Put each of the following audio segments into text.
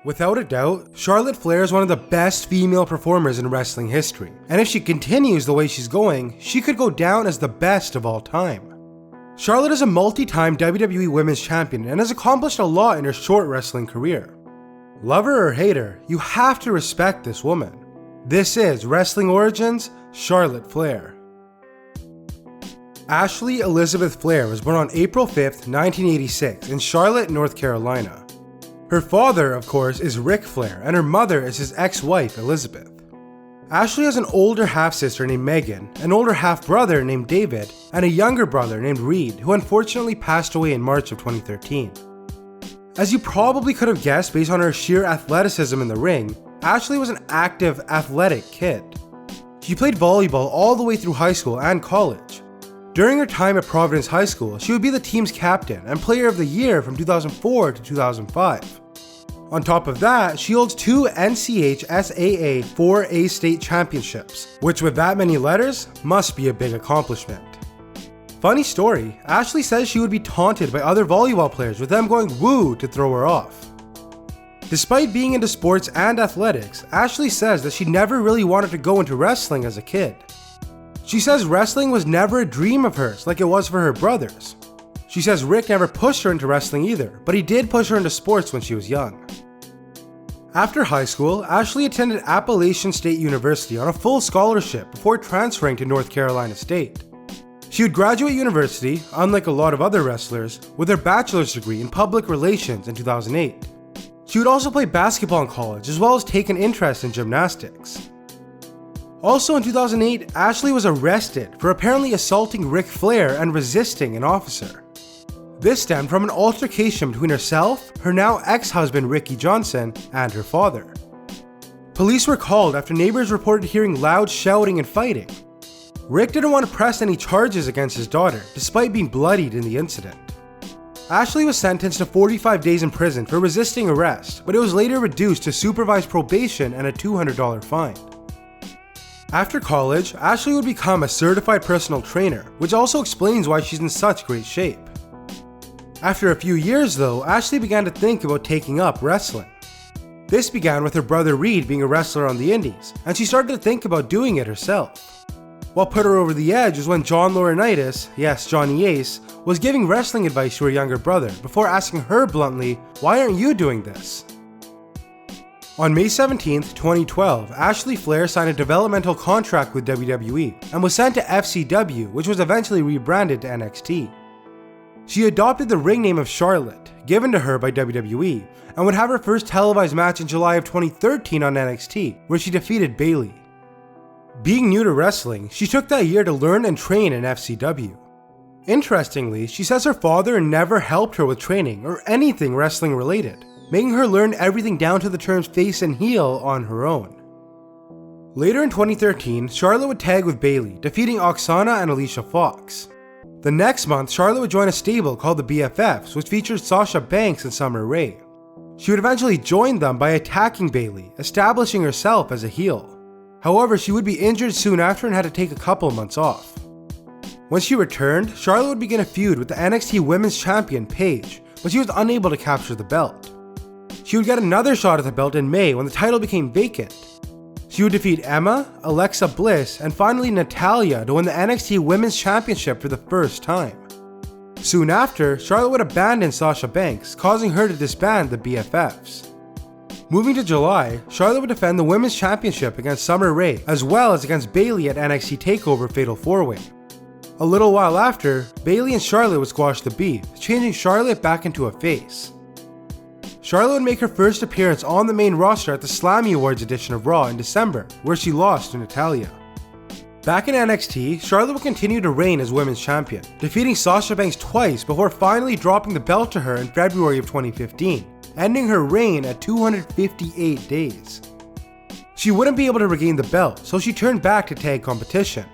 Without a doubt, Charlotte Flair is one of the best female performers in wrestling history, and if she continues the way she's going, she could go down as the best of all time. Charlotte is a multi-time WWE Women's Champion and has accomplished a lot in her short wrestling career. Love her or hate her, you have to respect this woman. This is Wrestling Origins, Charlotte Flair. Ashley Elizabeth Flair was born on April 5th, 1986 in Charlotte, North Carolina. Her father, of course, is Ric Flair, and her mother is his ex-wife, Elizabeth. Ashley has an older half-sister named Megan, an older half-brother named David, and a younger brother named Reed, who unfortunately passed away in March of 2013. As you probably could have guessed based on her sheer athleticism in the ring, Ashley was an active, athletic kid. She played volleyball all the way through high school and college. During her time at Providence High School, she would be the team's captain and player of the year from 2004 to 2005. On top of that, she holds 2 NCHSAA 4A state championships, which with that many letters, must be a big accomplishment. Funny story, Ashley says she would be taunted by other volleyball players with them going woo to throw her off. Despite being into sports and athletics, Ashley says that she never really wanted to go into wrestling as a kid. She says wrestling was never a dream of hers like it was for her brothers. She says Rick never pushed her into wrestling either, but he did push her into sports when she was young. After high school, Ashley attended Appalachian State University on a full scholarship before transferring to North Carolina State. She would graduate university, unlike a lot of other wrestlers, with her bachelor's degree in public relations in 2008. She would also play basketball in college as well as take an interest in gymnastics. Also in 2008, Ashley was arrested for apparently assaulting Ric Flair and resisting an officer. This stemmed from an altercation between herself, her now ex-husband Ricky Johnson, and her father. Police were called after neighbors reported hearing loud shouting and fighting. Rick didn't want to press any charges against his daughter, despite being bloodied in the incident. Ashley was sentenced to 45 days in prison for resisting arrest, but it was later reduced to supervised probation and a $200 fine. After college, Ashley would become a certified personal trainer, which also explains why she's in such great shape. After a few years though, Ashley began to think about taking up wrestling. This began with her brother Reed being a wrestler on the indies, and she started to think about doing it herself. What put her over the edge was when John Laurinaitis, yes Johnny Ace, was giving wrestling advice to her younger brother before asking her bluntly, "Why aren't you doing this?" On May 17, 2012, Ashley Flair signed a developmental contract with WWE and was sent to FCW, which was eventually rebranded to NXT. She adopted the ring name of Charlotte, given to her by WWE, and would have her first televised match in July of 2013 on NXT, where she defeated Bayley. Being new to wrestling, she took that year to learn and train in FCW. Interestingly, she says her father never helped her with training or anything wrestling related, making her learn everything down to the terms face and heel on her own. Later in 2013, Charlotte would tag with Bayley, defeating Oksana and Alicia Fox. The next month, Charlotte would join a stable called the BFFs, which featured Sasha Banks and Summer Rae. She would eventually join them by attacking Bayley, establishing herself as a heel. However, she would be injured soon after and had to take a couple months off. When she returned, Charlotte would begin a feud with the NXT Women's Champion Paige, but she was unable to capture the belt. She would get another shot at the belt in May when the title became vacant. She would defeat Emma, Alexa Bliss, and finally Natalya to win the NXT Women's Championship for the first time. Soon after, Charlotte would abandon Sasha Banks, causing her to disband the BFFs. Moving to July, Charlotte would defend the Women's Championship against Summer Rae, as well as against Bayley at NXT TakeOver Fatal 4-Way. A little while after, Bayley and Charlotte would squash the beef, changing Charlotte back into a face. Charlotte would make her first appearance on the main roster at the Slammy Awards edition of Raw in December, where she lost to Natalya. Back in NXT, Charlotte would continue to reign as Women's Champion, defeating Sasha Banks twice before finally dropping the belt to her in February of 2015, ending her reign at 258 days. She wouldn't be able to regain the belt, so she turned back to tag competition.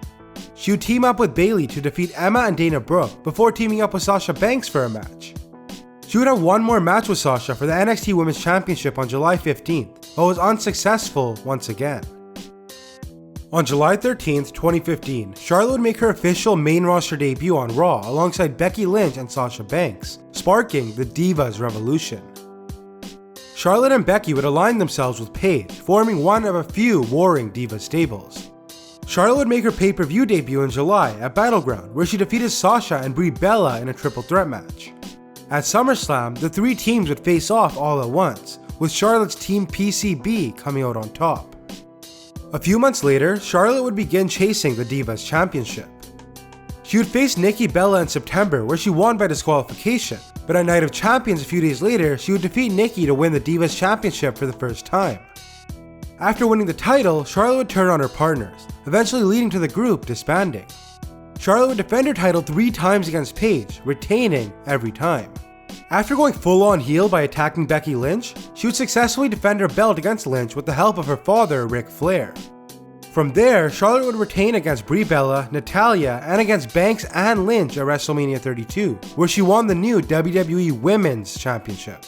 She would team up with Bayley to defeat Emma and Dana Brooke before teaming up with Sasha Banks for a match. She would have one more match with Sasha for the NXT Women's Championship on July 15th, but was unsuccessful once again. On July 13th, 2015, Charlotte would make her official main roster debut on Raw alongside Becky Lynch and Sasha Banks, sparking the Divas Revolution. Charlotte and Becky would align themselves with Paige, forming one of a few warring diva stables. Charlotte would make her pay-per-view debut in July at Battleground, where she defeated Sasha and Brie Bella in a triple threat match. At SummerSlam, the three teams would face off all at once, with Charlotte's team PCB coming out on top. A few months later, Charlotte would begin chasing the Divas Championship. She would face Nikki Bella in September, where she won by disqualification, but at Night of Champions a few days later, she would defeat Nikki to win the Divas Championship for the first time. After winning the title, Charlotte would turn on her partners, eventually leading to the group disbanding. Charlotte would defend her title 3 times against Paige, retaining every time. After going full-on heel by attacking Becky Lynch, she would successfully defend her belt against Lynch with the help of her father, Ric Flair. From there, Charlotte would retain against Brie Bella, Natalya, and against Banks and Lynch at WrestleMania 32, where she won the new WWE Women's Championship.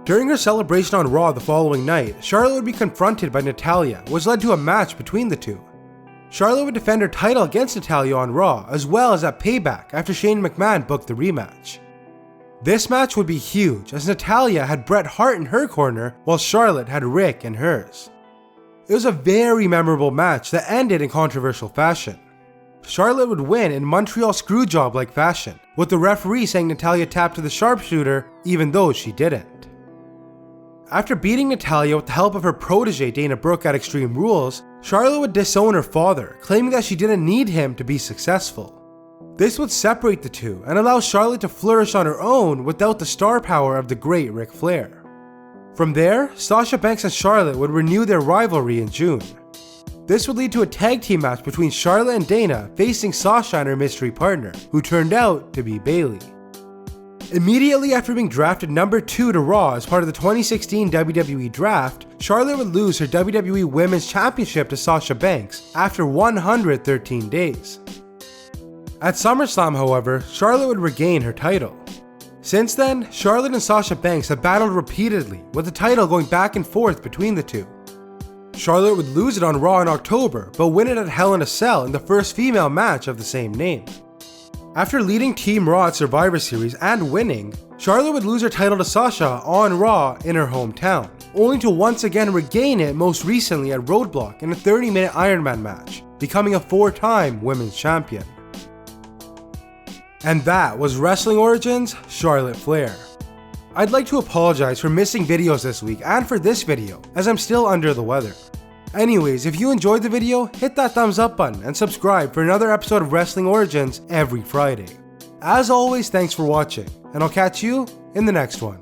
During her celebration on Raw the following night, Charlotte would be confronted by Natalya, which led to a match between the two. Charlotte would defend her title against Natalya on Raw, as well as at Payback after Shane McMahon booked the rematch. This match would be huge, as Natalya had Bret Hart in her corner, while Charlotte had Rick in hers. It was a very memorable match that ended in controversial fashion. Charlotte would win in Montreal Screwjob-like fashion, with the referee saying Natalya tapped to the sharpshooter even though she didn't. After beating Natalya with the help of her protege Dana Brooke at Extreme Rules, Charlotte would disown her father, claiming that she didn't need him to be successful. This would separate the two and allow Charlotte to flourish on her own without the star power of the great Ric Flair. From there, Sasha Banks and Charlotte would renew their rivalry in June. This would lead to a tag team match between Charlotte and Dana facing Sasha and her mystery partner, who turned out to be Bayley. Immediately after being drafted number 2 to Raw as part of the 2016 WWE Draft, Charlotte would lose her WWE Women's Championship to Sasha Banks after 113 days. At SummerSlam, however, Charlotte would regain her title. Since then, Charlotte and Sasha Banks have battled repeatedly, with the title going back and forth between the two. Charlotte would lose it on Raw in October, but win it at Hell in a Cell in the first female match of the same name. After leading Team Raw at Survivor Series and winning, Charlotte would lose her title to Sasha on Raw in her hometown, only to once again regain it most recently at Roadblock in a 30-minute Iron Man match, becoming a 4-time Women's Champion. And that was Wrestling Origins Charlotte Flair. I'd like to apologize for missing videos this week and for this video, as I'm still under the weather. Anyways, if you enjoyed the video, hit that thumbs up button and subscribe for another episode of Wrestling Origins every Friday. As always, thanks for watching, and I'll catch you in the next one.